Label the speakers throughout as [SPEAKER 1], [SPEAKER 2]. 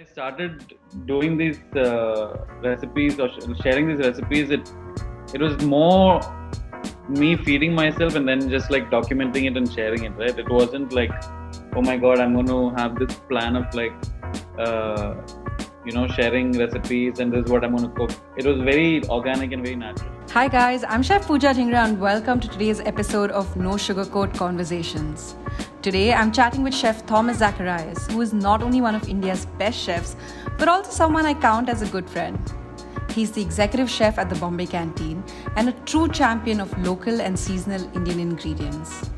[SPEAKER 1] I started doing these recipes or sharing these recipes, it was more me feeding myself and then just like documenting it and sharing it, right? It wasn't like, oh my god, I'm going to have this plan of like uh, sharing recipes and this is what I'm going to cook. It was very organic and very natural.
[SPEAKER 2] Hi guys, I'm Chef Pooja Dhingra and welcome to today's episode of No Sugarcoat Conversations. Today I'm chatting with Chef Thomas Zacharias, who is not only one of India's best chefs, but also someone I count as a good friend. He's the executive chef at the Bombay Canteen and a true champion of local and seasonal Indian ingredients.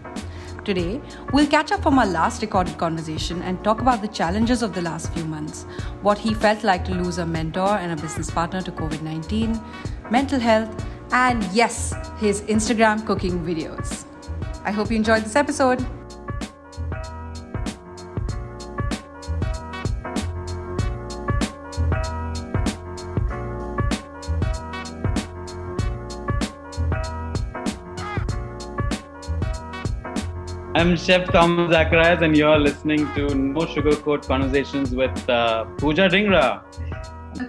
[SPEAKER 2] Today, we'll catch up from our last recorded conversation and talk about the challenges of the last few months, what he felt like to lose a mentor and a business partner to COVID-19, mental health, and yes, his Instagram cooking videos. I hope you enjoyed this episode.
[SPEAKER 1] I'm Chef Thomas Zacharias and you're listening to No Sugarcoat Conversations with Pooja Dhingra.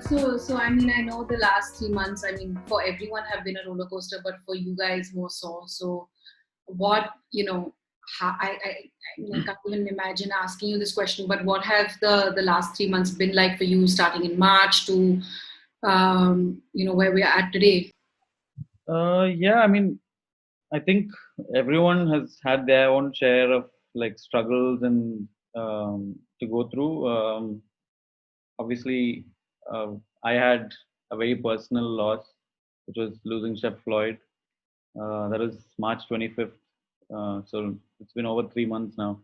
[SPEAKER 3] So I mean, I know the last 3 months, I mean, for everyone have been a roller coaster, but for you guys more so. So what, I can't even imagine asking you this question, but what have the last 3 months been like for you, starting in March to, where we are at today?
[SPEAKER 1] I think everyone has had their own share of like struggles and to go through. Obviously, I had a very personal loss, which was losing Chef Floyd. That was March 25th. So it's been over 3 months now.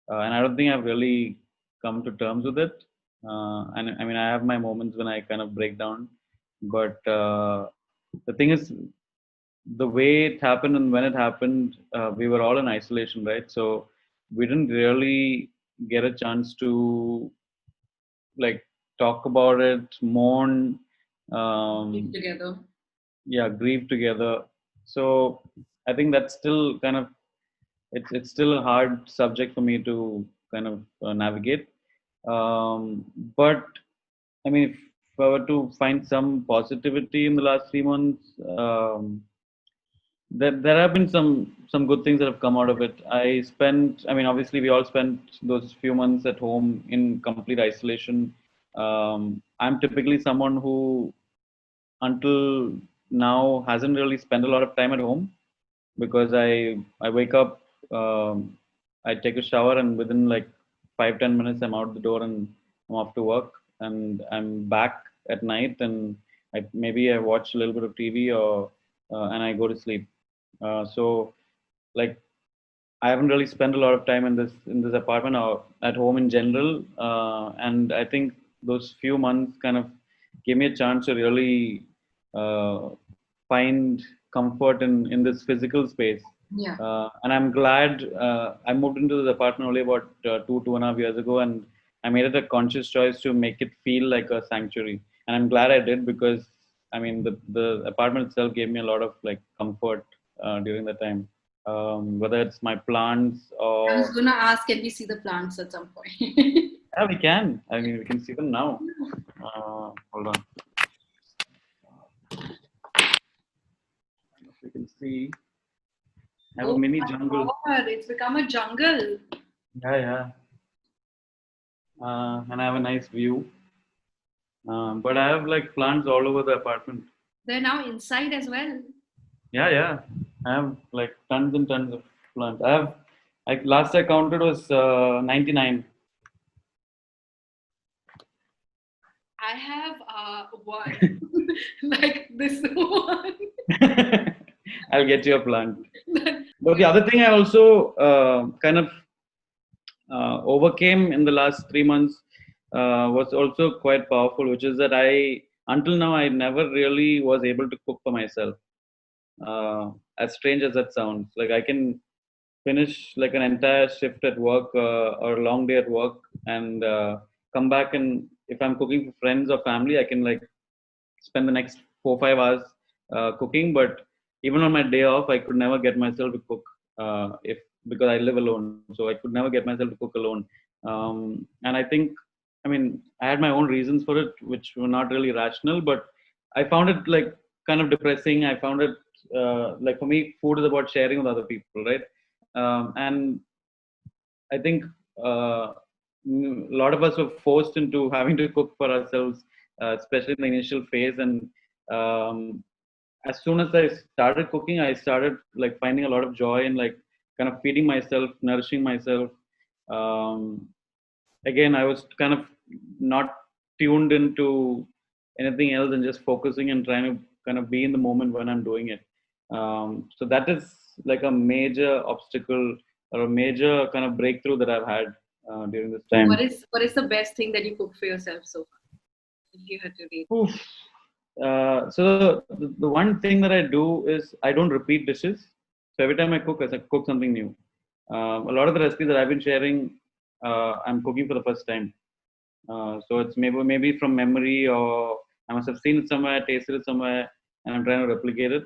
[SPEAKER 1] And I don't think I've really come to terms with it. And I mean, I have my moments when I kind of break down. But the thing is, the way it happened and when it happened, we were all in isolation, right? So we didn't really get a chance to like talk about it, mourn,
[SPEAKER 3] Together.
[SPEAKER 1] grieve together. So I think that's still kind of it's still a hard subject for me to kind of navigate. But I mean, if I were to find some positivity in the last 3 months, there have been some good things that have come out of it. I mean, obviously, we all spent those few months at home in complete isolation. I'm typically someone who, until now, hasn't really spent a lot of time at home because I wake up, I take a shower, and within like 5-10 minutes, I'm out the door and I'm off to work, and I'm back at night, and maybe I watch a little bit of TV or and I go to sleep. So like I haven't really spent a lot of time in this apartment or at home in general, and I think those few months kind of gave me a chance to really find comfort in this physical space.
[SPEAKER 3] Yeah.
[SPEAKER 1] And I'm glad I moved into this apartment only about 2.5 years ago, and I made it a conscious choice to make it feel like a sanctuary. And I'm glad I did because I mean the apartment itself gave me a lot of like comfort during that time. Whether it's my plants or
[SPEAKER 3] I was going to ask, can we see the plants at some point?
[SPEAKER 1] yeah, we can. I mean, we can see them now. Hold on. If you can see, I have a mini jungle.
[SPEAKER 3] God, it's become a jungle.
[SPEAKER 1] Yeah. And I have a nice view. But I have like plants all over the apartment.
[SPEAKER 3] They're now inside as well.
[SPEAKER 1] Yeah. I have like tons and tons of plants. I have, like, last I counted was 99.
[SPEAKER 3] I have one, like this one.
[SPEAKER 1] I'll get you a plant. But the other thing I also kind of overcame in the last 3 months was also quite powerful, which is that until now, I never really was able to cook for myself. As strange as that sounds, like I can finish like an entire shift at work or a long day at work and come back, and if I'm cooking for friends or family, I can like spend the next 4-5 hours cooking. But even on my day off, I could never get myself to cook if because I live alone, so I could never get myself to cook alone. And I think I mean, I had my own reasons for it, which were not really rational, but I found it like kind of depressing. I found it like for me, food is about sharing with other people, right? And I think a lot of us were forced into having to cook for ourselves, especially in the initial phase. And um, as soon as I started cooking, I started like finding a lot of joy in like kind of feeding myself, nourishing myself. Um, Again, I was kind of not tuned into anything else and just focusing and trying to kind of be in the moment when I'm doing it. So that is like a major obstacle or a major kind of breakthrough that I've had during this time.
[SPEAKER 3] What is the best thing that you cook for yourself so far? If you had to rate.
[SPEAKER 1] Oof. So the one thing that I do is I don't repeat dishes. So every time I cook, I cook something new. A lot of the recipes that I've been sharing, I'm cooking for the first time. So it's maybe from memory, or I must have seen it somewhere, tasted it somewhere, and I'm trying to replicate it.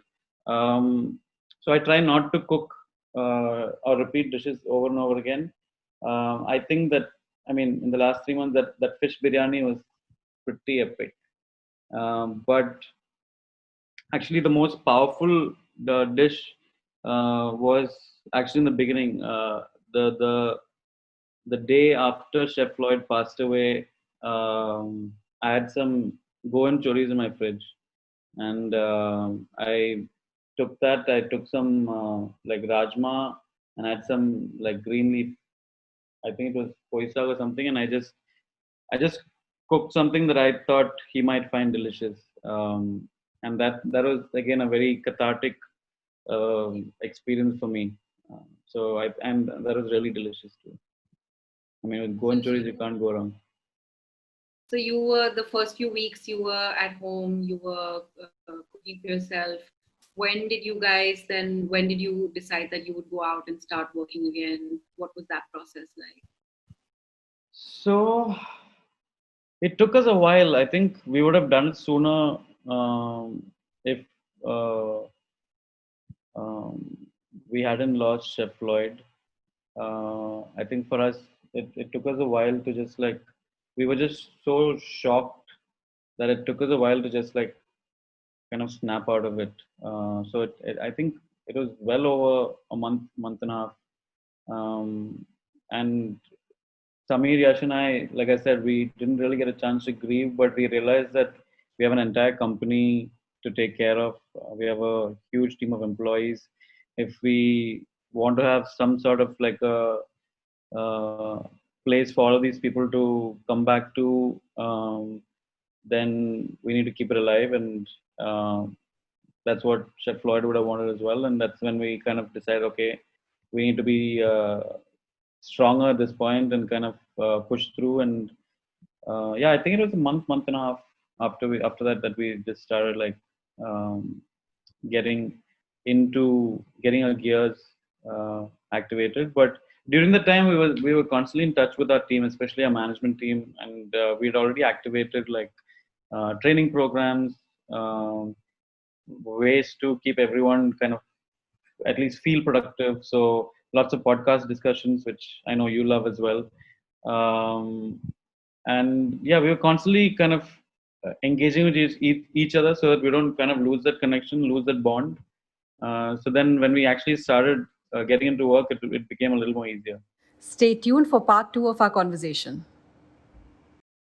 [SPEAKER 1] So I try not to cook or repeat dishes over and over again. I think that, I mean, in the last 3 months, that fish biryani was pretty epic. But actually, the most powerful dish was actually in the beginning. The day after Chef Floyd passed away, I had some Goan choris in my fridge, and I took that. I took some like rajma, and I had some like green leaf. I think it was poisa or something, and I just cooked something that I thought he might find delicious, and that was again a very cathartic experience for me. And that was really delicious too. I mean, with Goan choris, you can't go wrong.
[SPEAKER 3] So you were the first few weeks you were at home, you were cooking for yourself. When did you decide that you would go out and start working again? What was that process like?
[SPEAKER 1] So it took us a while. I think we would have done it sooner if uh, um, we hadn't lost Chef Floyd. I think for us, it took us a while to just like, we were just so shocked that it took us a while to just like kind of snap out of it. I think it was well over a month and a half. And Samir, Yash, and I, like I said, we didn't really get a chance to grieve, but we realized that we have an entire company to take care of. We have a huge team of employees. If we want to have some sort of like a uh, place for all of these people to come back to, then we need to keep it alive. And that's what Chef Floyd would have wanted as well. And that's when we kind of decided, okay, we need to be stronger at this point and kind of push through. And yeah, I think it was a month and a half after that we just started like um, getting getting our gears activated. But during the time, we were constantly in touch with our team, especially our management team, and we'd already activated like training programs, ways to keep everyone kind of at least feel productive. So lots of podcast discussions, which I know you love as well. Um, and yeah, we were constantly kind of engaging with each other so that we don't kind of lose that connection, lose that bond. So then when we actually started getting into work, it became a little more easier.
[SPEAKER 2] Stay tuned for part 2 of our conversation.